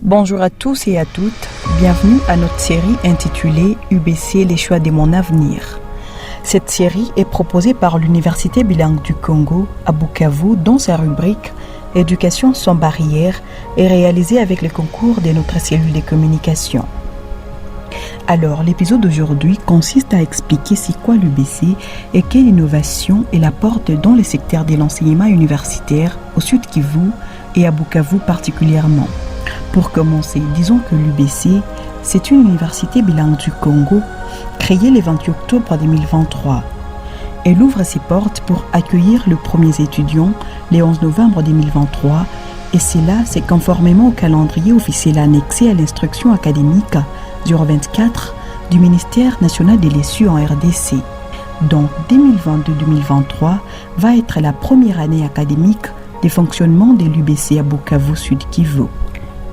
Bonjour à tous et à toutes, bienvenue à notre série intitulée UBC, les choix de mon avenir. Cette série est proposée par l'Université bilingue du Congo à Bukavu dans sa rubrique Éducation sans barrière et réalisée avec le concours de notre cellule de communication. Alors, l'épisode d'aujourd'hui consiste à expliquer c'est quoi l'UBC et quelle innovation il apporte dans le secteur de l'enseignement universitaire au Sud Kivu et à Bukavu particulièrement. Pour commencer, disons que l'UBC, c'est une université bilingue du Congo créée le 28 octobre 2023. Elle ouvre ses portes pour accueillir les premiers étudiants le 11 novembre 2023 et cela, c'est conformément au calendrier officiel annexé à l'instruction académique 024 du ministère national des l'ESU en RDC. Donc 2022-2023 va être la première année académique de fonctionnement de l'UBC à Bukavu Sud Kivu.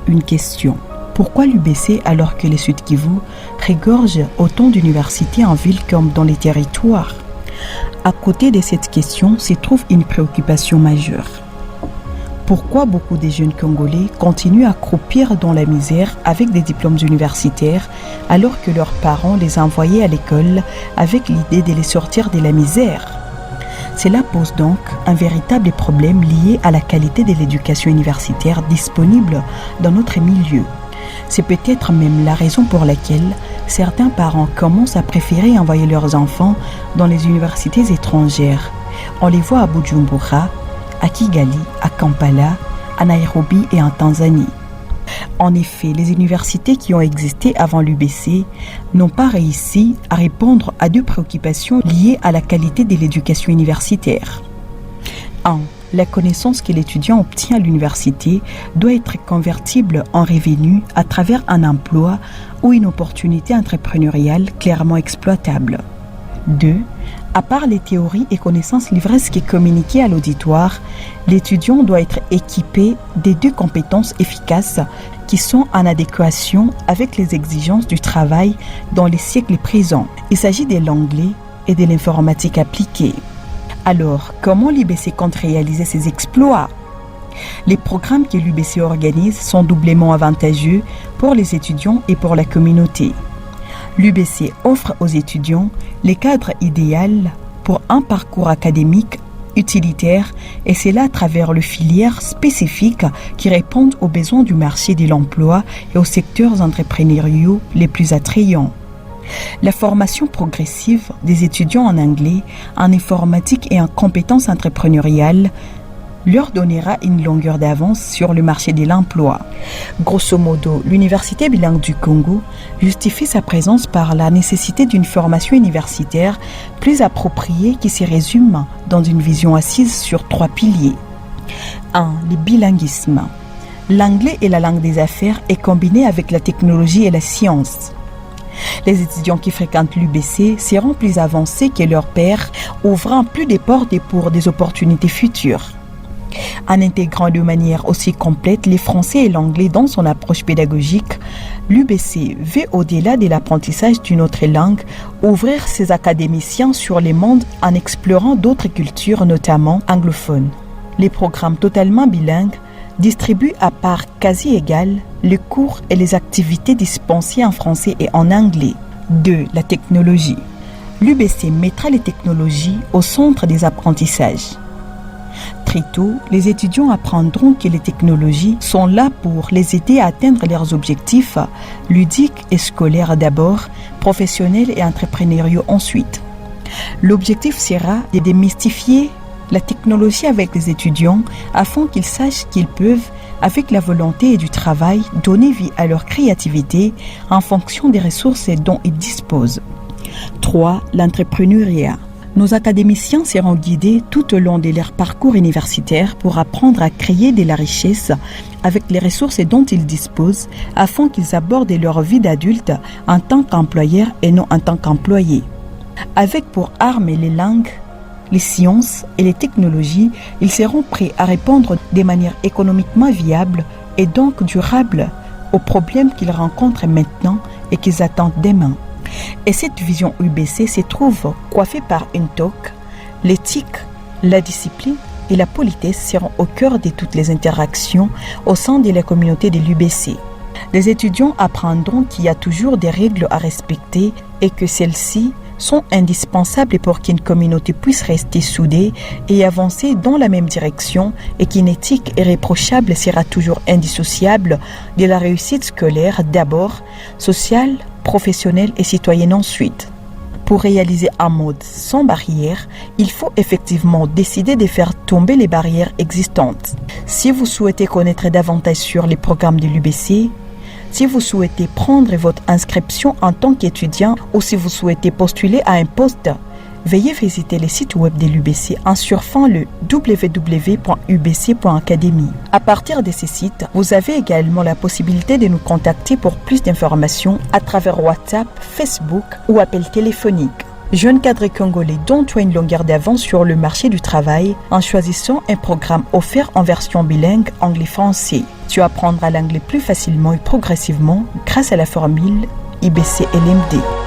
Une question. Pourquoi l'UBC alors que le Sud Kivu regorge autant d'universités en ville comme dans les territoires? À côté de cette question se trouve une préoccupation majeure. Pourquoi beaucoup de jeunes Congolais continuent à croupir dans la misère avec des diplômes universitaires alors que leurs parents les envoyaient à l'école avec l'idée de les sortir de la misère? Cela pose donc un véritable problème lié à la qualité de l'éducation universitaire disponible dans notre milieu. C'est peut-être même la raison pour laquelle certains parents commencent à préférer envoyer leurs enfants dans les universités étrangères. On les voit à Bujumbura, à Kigali, à Kampala, à Nairobi et en Tanzanie. En effet, les universités qui ont existé avant l'UBC n'ont pas réussi à répondre à deux préoccupations liées à la qualité de l'éducation universitaire. 1. La connaissance que l'étudiant obtient à l'université doit être convertible en revenu à travers un emploi ou une opportunité entrepreneuriale clairement exploitable. 2. À part les théories et connaissances livresques communiquées à l'auditoire, l'étudiant doit être équipé des deux compétences efficaces qui sont en adéquation avec les exigences du travail dans les siècles présents. Il s'agit de l'anglais et de l'informatique appliquée. Alors, comment l'UBC compte réaliser ses exploits? Les programmes que l'UBC organise sont doublement avantageux pour les étudiants et pour la communauté. L'UBC offre aux étudiants les cadres idéaux pour un parcours académique utilitaire et cela à travers les filières spécifiques qui répondent aux besoins du marché de l'emploi et aux secteurs entrepreneuriaux les plus attrayants. La formation progressive des étudiants en anglais, en informatique et en compétences entrepreneuriales leur donnera une longueur d'avance sur le marché de l'emploi. Grosso modo, l'Université bilingue du Congo justifie sa présence par la nécessité d'une formation universitaire plus appropriée qui se résume dans une vision assise sur 3 piliers. 1. Le bilinguisme. L'anglais est la langue des affaires et combiné avec la technologie et la science. Les étudiants qui fréquentent l'UBC seront plus avancés que leurs pairs, ouvrant plus de portes pour des opportunités futures. En intégrant de manière aussi complète les français et l'anglais dans son approche pédagogique, l'UBC veut, au-delà de l'apprentissage d'une autre langue, ouvrir ses académiciens sur le monde en explorant d'autres cultures, notamment anglophones. Les programmes totalement bilingues distribuent à part quasi égale les cours et les activités dispensées en français et en anglais. 2. La technologie. L'UBC mettra les technologies au centre des apprentissages. Très tôt, les étudiants apprendront que les technologies sont là pour les aider à atteindre leurs objectifs ludiques et scolaires d'abord, professionnels et entrepreneuriaux ensuite. L'objectif sera de démystifier la technologie avec les étudiants afin qu'ils sachent qu'ils peuvent, avec la volonté et du travail, donner vie à leur créativité en fonction des ressources dont ils disposent. 3. L'entrepreneuriat. Nos académiciens seront guidés tout au long de leur parcours universitaire pour apprendre à créer de la richesse avec les ressources dont ils disposent afin qu'ils abordent leur vie d'adulte en tant qu'employeurs et non en tant qu'employés. Avec pour armes les langues, les sciences et les technologies, ils seront prêts à répondre de manière économiquement viable et donc durable aux problèmes qu'ils rencontrent maintenant et qu'ils attendent demain. Et cette vision UBC se trouve coiffée par une toque. L'éthique, la discipline et la politesse seront au cœur de toutes les interactions au sein de la communauté de l'UBC. Les étudiants apprendront qu'il y a toujours des règles à respecter et que celles-ci sont indispensables pour qu'une communauté puisse rester soudée et avancer dans la même direction et qu'une éthique irréprochable sera toujours indissociable de la réussite scolaire d'abord, sociale, professionnelle et citoyenne ensuite. Pour réaliser un monde sans barrières, il faut effectivement décider de faire tomber les barrières existantes. Si vous souhaitez connaître davantage sur les programmes de l'UBC, si vous souhaitez prendre votre inscription en tant qu'étudiant ou si vous souhaitez postuler à un poste, veuillez visiter le site web de l'UBC en surfant le www.ubc.academy. À partir de ce site, vous avez également la possibilité de nous contacter pour plus d'informations à travers WhatsApp, Facebook ou appel téléphonique. Jeune cadre congolais, donne-toi une longueur d'avance sur le marché du travail en choisissant un programme offert en version bilingue anglais-français. Tu apprendras l'anglais plus facilement et progressivement grâce à la formule IBC LMD.